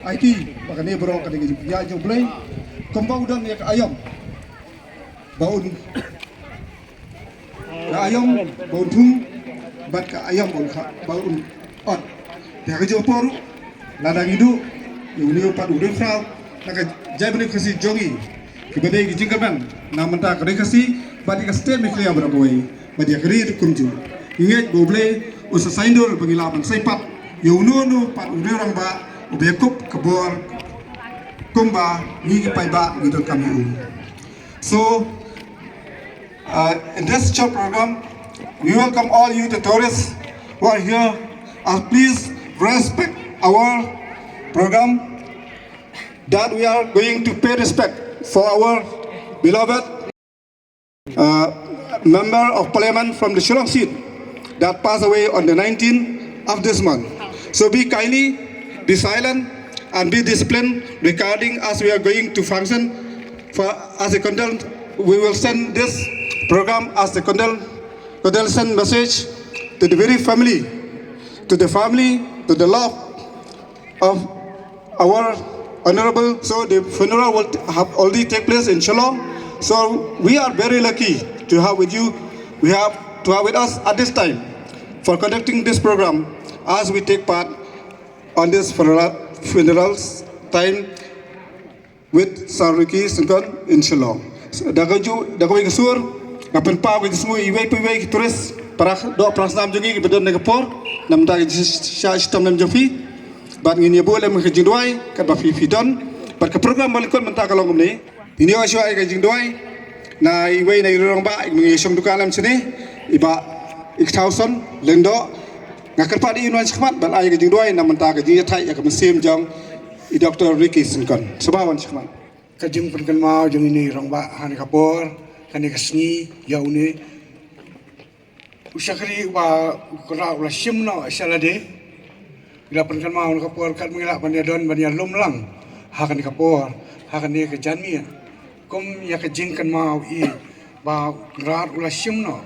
IT makanya berong kadang ya jo play kembang udang ya ayam baun ayam baun tung bat ka ayam baun on ya kerja por ladang hidup ini pat udah frau nak jai beri kasih jongi kebedai gijingkaman namanta kadai kasih bat ka stay mikli abra boy bat ya keri kunju ingat boble usa saindor pengilapan saipat no pat udah orang ba ubekup kebor kumba ni paiba gitu kami. So in this short program we welcome all you the tourists who are here and please respect our program that we are going to pay respect for our beloved member of parliament from the Shillong seat that passed away on the 19th of this month. So be kindly be silent and be disciplined regarding as we are going to function for as a condolence. We will send this program as a condolence message to the very family, to the love of our honorable. So the funeral will have already take place in Shillong. So we are very lucky to have with you. We have to have with us at this time for conducting this program as we take part on this funerals time with Sariki Sengkon in Shillong. Dagaju kesur ngapen pa with semua iwai turis para do prasnam jungi bedon negapor nam da sha sistem nam jofi bat ngini boleh mengkejing doai kat ba fi don bat ke program balikon menta kalong ni ini wa shwa ke jing doai na iwai na irong ba ngi som dukalam sini iba 1000 lendo ngakerpa di Yunan Sekmat ban ay gajing doai na menta gajing thai ya kemesim jong i Dr. Ricky Sengkon sebawan Sekmat kajing perken mau jong ini rong ba han kapor kan kasni yaune usakri ba kra ula simno salade ila perken mau kapor kan mengila bania don bania lumlang hakan kapor hakan dia kejanmi kom ya kajing kan mau i ba kra ula simno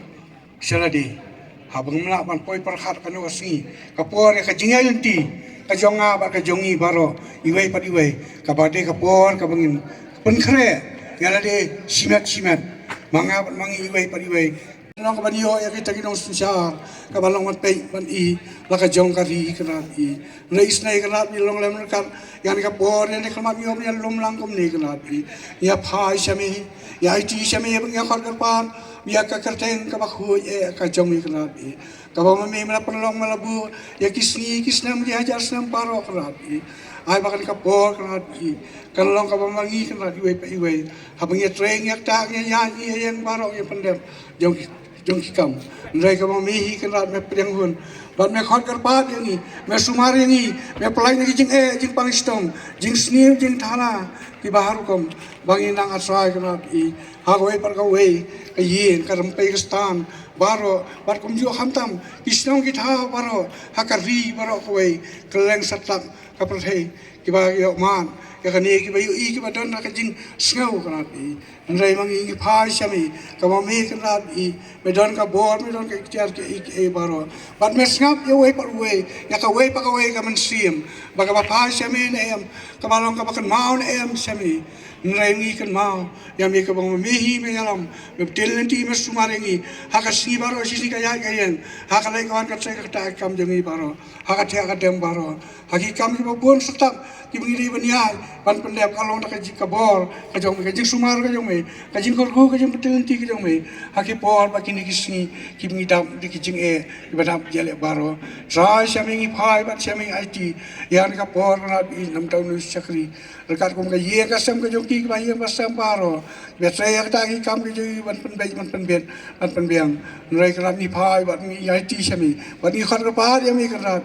salade habang mela ban poi perkhat kanu asni kapor ya kajinga yunti kajonga ba kajongi baro iwai pat iwai kabade kapor kabangin penkre yala de simat manga bat mangi iwai pat iwai nong kabanio ya kita kinong susah kabalong mat pei ban i la kajong kari kana i reis nai kana i long lem kan yan kapor ya kalma mi om ya lom lang kom ni kana i ya phai shami ya iti shami ya khot karpan ya kakerteng kabakhu ka jomi kana bi kabama me mala penlong malabu ya kisna mudi hajar snam paro kana bi ai bakan kapor kana bi kanlong kabama ngi kana iwe habang ya treng yak ta ya yang paro ya pendem jong kam ndai kabama mi kana me pedang hun ban me khot karpa yang ni me sumar yang ni me pelai ni jing pangistong jing sni jing thana ki baharukom bangi nang asai kana bi hagoi par kawei kayin karampai kestan baro bar kumju hantam isnong kita baro hakari baro kawei keleng satlak kaperhei kiba yo man ya kani kiba yu i kiba don nakajing sngau kana bi ndai mangi ngi phai shami kama me kana bi me don ka bor me don ka tiar ke e baro bat me ngap yo wei par wei ya ka wei pa ka wei ka man sim ba ka phai shami ne em ka balong ka bakan maun em shami nrai ngi kan mau ya me ka bang me hi me yalam me telenti me sumarengi haka si baro sisi ka ya yen haka lai kawan ka tsai ka ta kam jangi baro haka thia ka dem baro haki kam ki bon satak ki bingi baniai ban pendep kalong ka jika bor ka jong ka jik sumar ka jong me ka jing kor ka jong telenti ka jong me haki por ba kini kisni ki bingi dam di ki jing e ki badam jele baro sai shamingi phai bat shamingi IT yan ka por na nam taun sakri rekat kum ka ye ka sam ka jong ki ba ye ba sam baro be saya ta ki kam ki joi ban penbiang nrai ka ni phai bat ni IT shami bat ni khar ka pa ya mi ka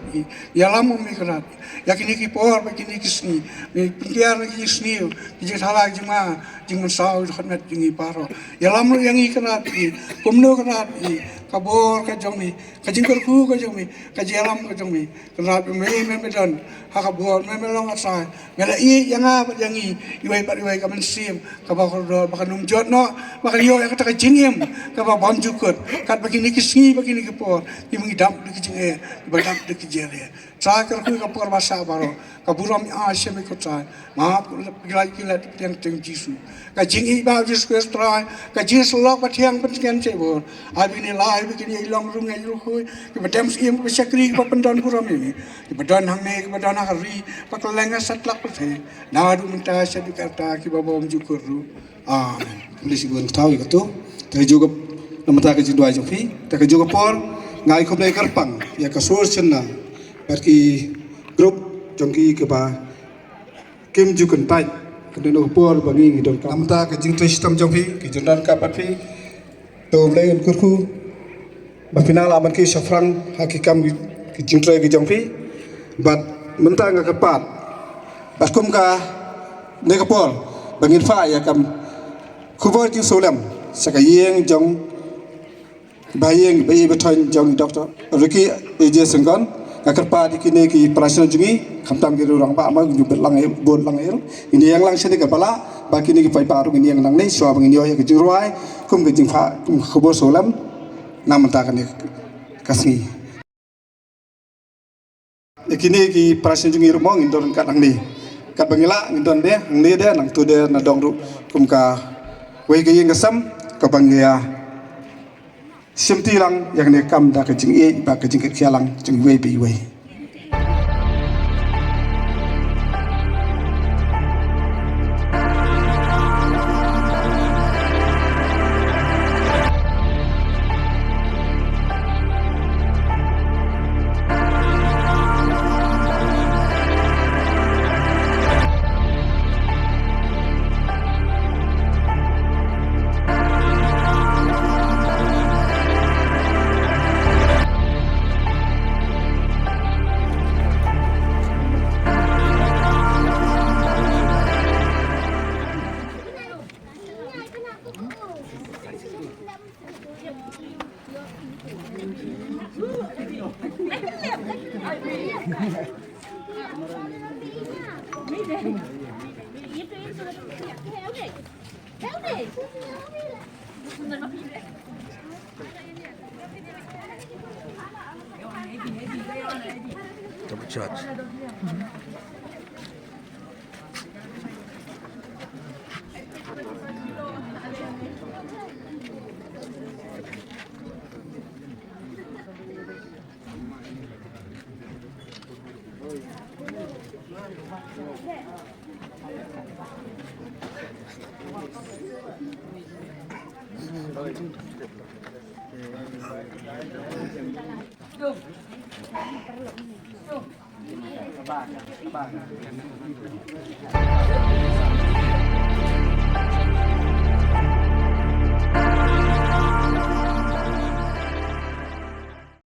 ya lam mi ka ya kini ki por ba kini kisni mi pindiar ki kisni ki je thala jima jing sao khatmet jingi paro ya lam yang i kana ki kumno kana ki kabor ka jongmi ka jing ku ka jongmi ka jelam ka jongmi kana me don ha ka bor me long asai ngala i yanga ba yangi iwai pa iwai ka men sim ka ba ko ba ka num jot no ba ka yo ka ta jingem ka ba bon jukut kat ba kini kisni ba kini ki por ki mengi dam ki jinge ba dam ki jele try kerku kapur bahasa baru kaburam Asia mereka try maaf gila yang teng Jisu kajing iba Jesus try kajing selok patiang penting cebor abi ni lai begini ilang rungai ruhui kebadam siam besyakri kependan buram ini kependan hangne kependan hari pakelenga satlak perse nadu minta sadu kata kibabom jukuru amen polisi bukan tahu itu tapi juga nama tak kejin dua jumpi tak juga por ngai kau belajar pang ya kasur cina berki grup jongki keba kim jukan tai kedua por bangi ngidon nama tak kejin tu sistem jumpi kejin dan kapat pi to belajar kurku final aman ki safrang hakikam kejin trai kejin pi bat mentang ngak kapat baskum ka nekapol bangin fa ya kam kubur jing solam sakayeng jong bayeng bayi beton jong doktor Ricky eje senggon ngakar pa dikini ki prasna jungi khamtam ki rurang pa ma ju betlang e bon lang e ini yang lang sene ka pala baki ni ki pai paru ini yang nang nei so bang ini yo ki jingruai kum ki jingfa kum kubur solam namanta kan kasni ikini ki prasna jungi rumong indon kat nang ni kat bangila indon de nang ni de nang tu de na dong ru kum ka wei ki ngasam ka bangia simti lang yang ne kam da ka jing e ba ka jing ka lang jing wei bi wei Double charge. Ba.